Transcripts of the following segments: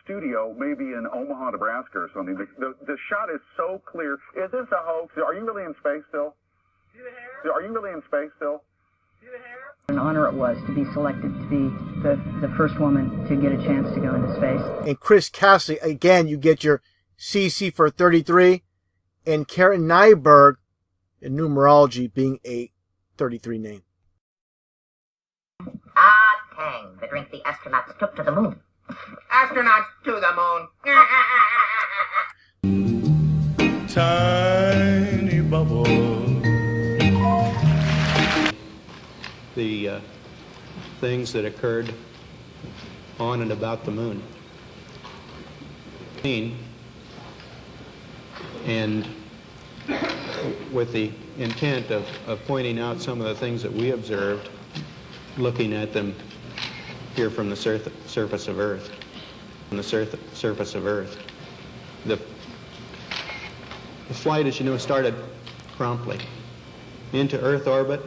Studio, maybe in Omaha, Nebraska or something. The shot is so clear. Is this a hoax? Are you really in space still? Are you really in space still? An honor it was to be selected to be the first woman to get a chance to go into space. And Chris Cassidy, again, you get your CC for 33, and Karen Nyberg in numerology being a 33 name. Ah, Tang, the drink the astronauts took to the moon. Astronauts to the moon. Tiny bubble. The things that occurred on and about the moon. And with the intent of pointing out some of the things that we observed, looking at them here from the surface of Earth. From the surface of Earth. The flight, as you know, started promptly into Earth orbit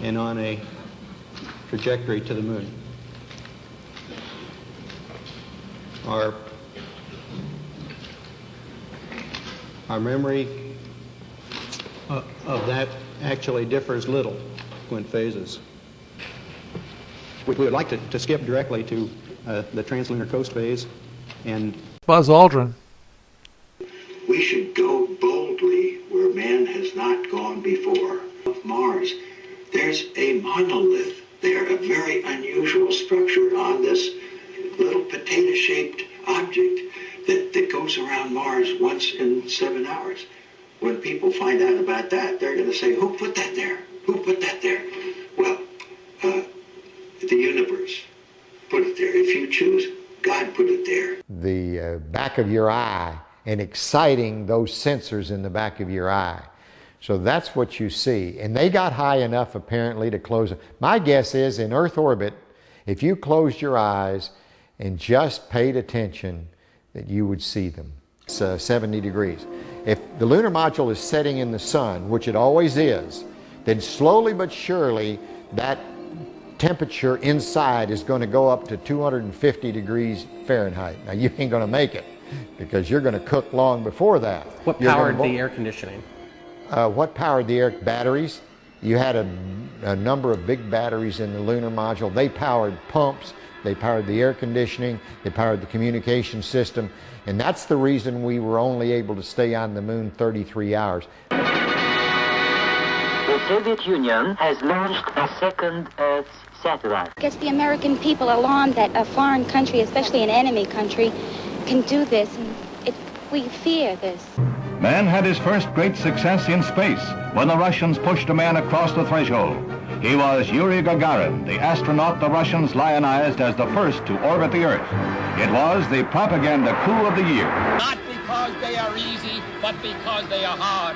and on a trajectory to the moon. Our memory of that actually differs little when phases. We would like to skip directly to the translunar coast phase and Buzz Aldrin. We should go boldly where man has not gone before. Of Mars, there's a monolith there, a very unusual structure on this little potato-shaped object that goes around Mars once in 7 hours. When people find out about that, they're going to say, who put that there? Who put that there? Well, the universe put it there. If you choose, God put it there. The back of your eye and exciting those sensors in the back of your eye. So that's what you see. And they got high enough apparently to close it. My guess is in Earth orbit, if you closed your eyes and just paid attention, that you would see them. It's 70 degrees. If the lunar module is setting in the sun, which it always is, then slowly but surely that temperature inside is going to go up to 250 degrees Fahrenheit. Now you ain't going to make it because you're going to cook long before that. What powered the air conditioning? What powered the air? Batteries. You had a number of big batteries in the lunar module. They powered pumps, they powered the air conditioning, they powered the communication system, and that's the reason we were only able to stay on the moon 33 hours. The Soviet Union has launched a second Earth satellite. I guess the American people are alarmed that a foreign country, especially an enemy country, can do this, and we fear this. Man had his first great success in space when the Russians pushed a man across the threshold. He was Yuri Gagarin, the astronaut the Russians lionized as the first to orbit the Earth. It was the propaganda coup of the year. Not because they are easy, but because they are hard.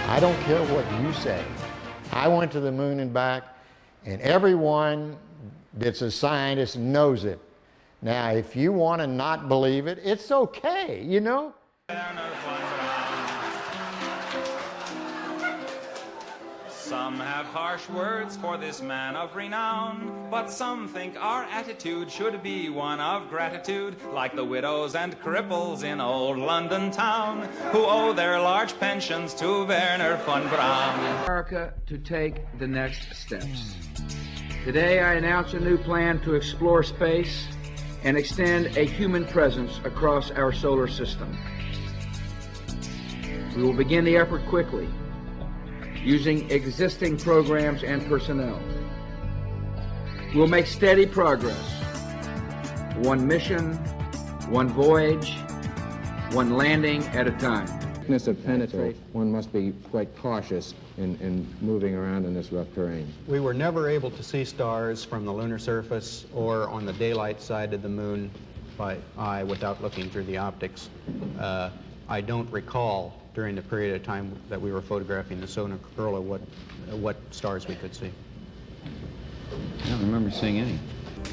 I don't care what you say. I went to the moon and back, and everyone that's a scientist knows it. Now, if you want to not believe it, it's okay, you know? Some have harsh words for this man of renown, but some think our attitude should be one of gratitude, like the widows and cripples in old London town, who owe their large pensions to Werner von Braun. America to take the next steps. Today I announce a new plan to explore space and extend a human presence across our solar system. We will begin the effort quickly, using existing programs and personnel. We'll make steady progress. One mission, one voyage, one landing at a time. Of penetrate, one must be quite cautious in moving around in this rough terrain. We were never able to see stars from the lunar surface or on the daylight side of the moon by eye without looking through the optics. I don't recall during the period of time that we were photographing the Sonar Corolla what stars we could see. I don't remember seeing any.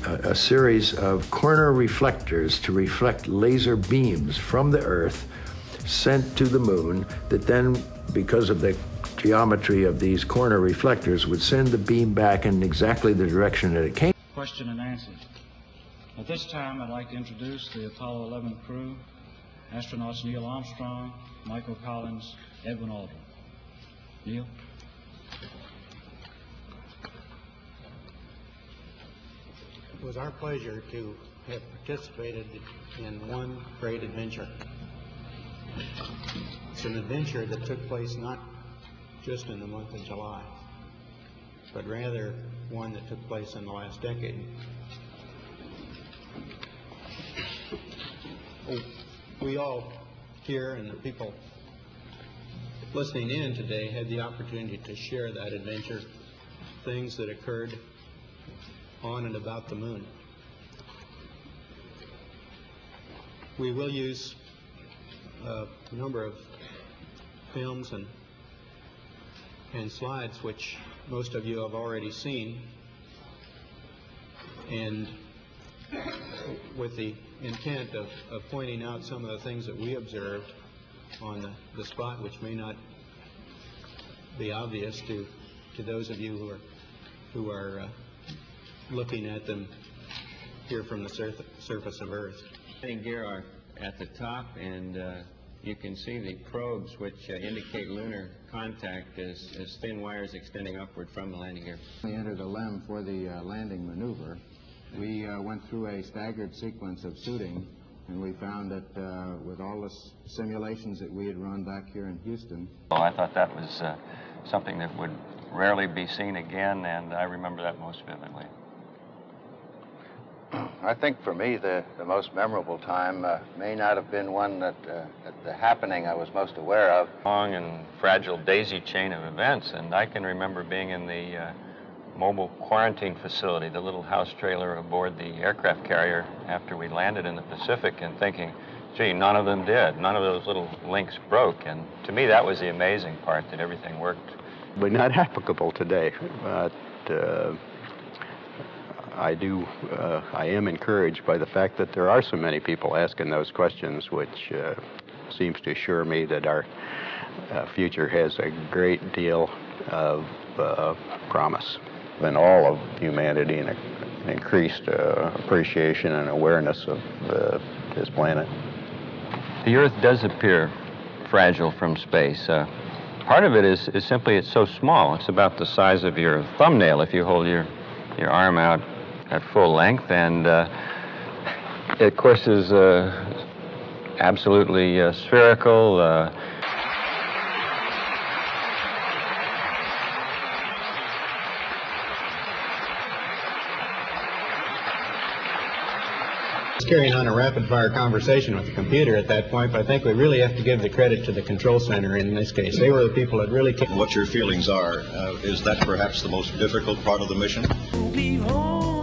a series of corner reflectors to reflect laser beams from the Earth sent to the moon that then, because of the geometry of these corner reflectors, would send the beam back in exactly the direction that it came. Question and answer. At this time, I'd like to introduce the Apollo 11 crew, astronauts Neil Armstrong, Michael Collins, Edwin Aldrin. Neil? It was our pleasure to have participated in one great adventure. It's an adventure that took place not just in the month of July, but rather one that took place in the last decade. We all here and the people listening in today had the opportunity to share that adventure, things that occurred on and about the moon. We will use a number of films and slides which most of you have already seen, and with the intent of pointing out some of the things that we observed on the spot, which may not be obvious to those of you who are looking at them here from the surface of Earth. Landing gear are at the top, and you can see the probes which indicate lunar contact as thin wires extending upward from the landing gear. We entered the LEM for the landing maneuver. We went through a staggered sequence of suiting, and we found that with all the simulations that we had run back here in Houston. Well, I thought that was something that would rarely be seen again, and I remember that most vividly. I think for me the most memorable time may not have been one that the happening I was most aware of. Long and fragile daisy chain of events, and I can remember being in the mobile quarantine facility, the little house trailer aboard the aircraft carrier after we landed in the Pacific, and thinking, gee, none of them did. None of those little links broke, and to me that was the amazing part, that everything worked. But not applicable today, but I am encouraged by the fact that there are so many people asking those questions, which seems to assure me that our future has a great deal of promise. And all of humanity and increased appreciation and awareness of this planet. The Earth does appear fragile from space. Part of it is simply it's so small. It's about the size of your thumbnail if you hold your arm out at full length, and it, of course, is absolutely spherical. Carrying on a rapid-fire conversation with the computer at that point, but I think we really have to give the credit to the control center in this case. They were the people that really... What your feelings are, is that perhaps the most difficult part of the mission? Leave home.